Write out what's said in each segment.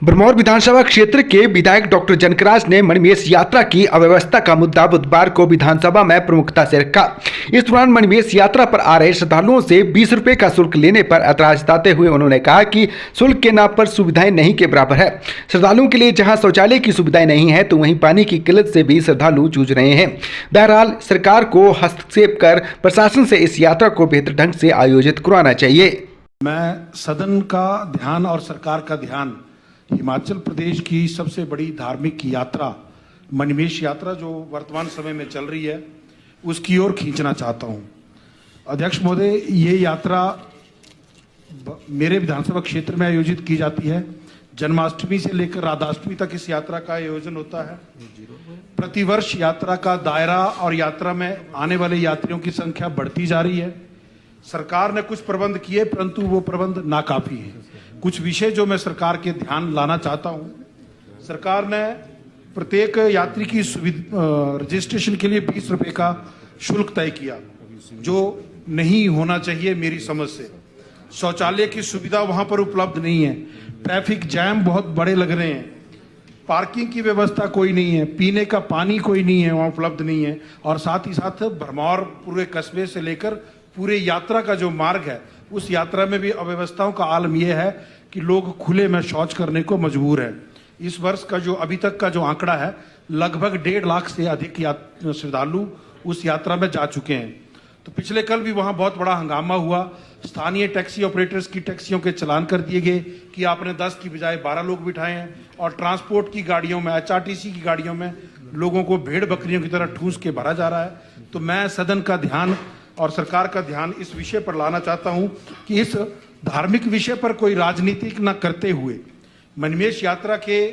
भरमौर विधानसभा क्षेत्र के विधायक डॉक्टर जनकराज ने मणिमेश यात्रा की अव्यवस्था का मुद्दा बुधवार को विधानसभा में प्रमुखता से रखा। इस दौरान मणिमेश यात्रा पर आ रहे श्रद्धालुओं से 20 रुपए का शुल्क लेने पर ऐतराज जताते हुए उन्होंने कहा कि शुल्क के नाम पर सुविधाएं नहीं के बराबर है। श्रद्धालुओं के लिए जहाँ शौचालय की सुविधाएं नहीं है तो वहीं पानी की किल्लत से भी श्रद्धालु जूझ रहे हैं। बहरहाल सरकार को हस्तक्षेप कर प्रशासन से इस यात्रा को बेहतर ढंग से आयोजित करवाना चाहिए। मैं सदन का ध्यान और सरकार का ध्यान हिमाचल प्रदेश की सबसे बड़ी धार्मिक यात्रा मणिमेश यात्रा जो वर्तमान समय में चल रही है उसकी ओर खींचना चाहता हूं। अध्यक्ष महोदय, ये यात्रा मेरे विधानसभा क्षेत्र में आयोजित की जाती है। जन्माष्टमी से लेकर राधाष्टमी तक इस यात्रा का आयोजन होता है। प्रतिवर्ष यात्रा का दायरा और यात्रा में आने वाले यात्रियों की संख्या बढ़ती जा रही है। सरकार ने कुछ प्रबंध किए परंतु वो प्रबंध नाकाफी हैं। कुछ विषय जो मैं सरकार के ध्यान लाना चाहता हूं। सरकार ने प्रत्येक यात्री की रजिस्ट्रेशन के लिए 20 रुपए का शुल्क तय किया जो नहीं होना चाहिए मेरी समझ से। शौचालय की सुविधा वहां पर उपलब्ध नहीं है। ट्रैफिक जैम बहुत बड़े लग रहे हैं। पार्किंग की व्यवस्था कोई नहीं है। पीने का पानी कोई नहीं है, वहां उपलब्ध नहीं है। और साथ ही साथ भरमौर पूरे कस्बे से लेकर पूरे यात्रा का जो मार्ग है उस यात्रा में भी अव्यवस्थाओं का आलम यह है कि लोग खुले में शौच करने को मजबूर है। इस वर्ष का जो अभी तक का जो आंकड़ा है लगभग 1.5 लाख से अधिक श्रद्धालु उस यात्रा में जा चुके हैं। तो पिछले कल भी वहां बहुत बड़ा हंगामा हुआ। स्थानीय टैक्सी ऑपरेटर्स की टैक्सियों के चलान कर दिए गए कि आपने 10 की बजाय 12 लोग बिठाए हैं। और ट्रांसपोर्ट की गाड़ियों में, HRTC की गाड़ियों में लोगों को भेड़ बकरियों की तरह ठूस के भरा जा रहा है। तो मैं सदन का ध्यान और सरकार का ध्यान इस विषय पर लाना चाहता हूं कि इस धार्मिक विषय पर कोई राजनीति न करते हुए मणिमेश यात्रा के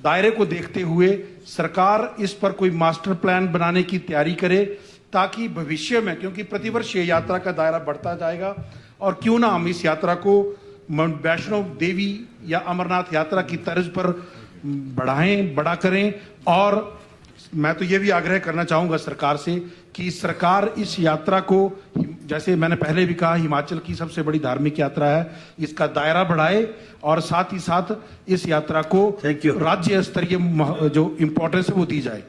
दायरे को देखते हुए सरकार इस पर कोई मास्टर प्लान बनाने की तैयारी करे ताकि भविष्य में, क्योंकि प्रतिवर्ष ये यात्रा का दायरा बढ़ता जाएगा, और क्यों ना हम इस यात्रा को वैष्णो देवी या अमरनाथ यात्रा की तर्ज पर बड़ा करें। और मैं तो ये भी आग्रह करना चाहूंगा सरकार से कि सरकार इस यात्रा को, जैसे मैंने पहले भी कहा, हिमाचल की सबसे बड़ी धार्मिक यात्रा है, इसका दायरा बढ़ाए और साथ ही साथ इस यात्रा को राज्य स्तरीय जो इम्पोर्टेंस है वो दी जाए।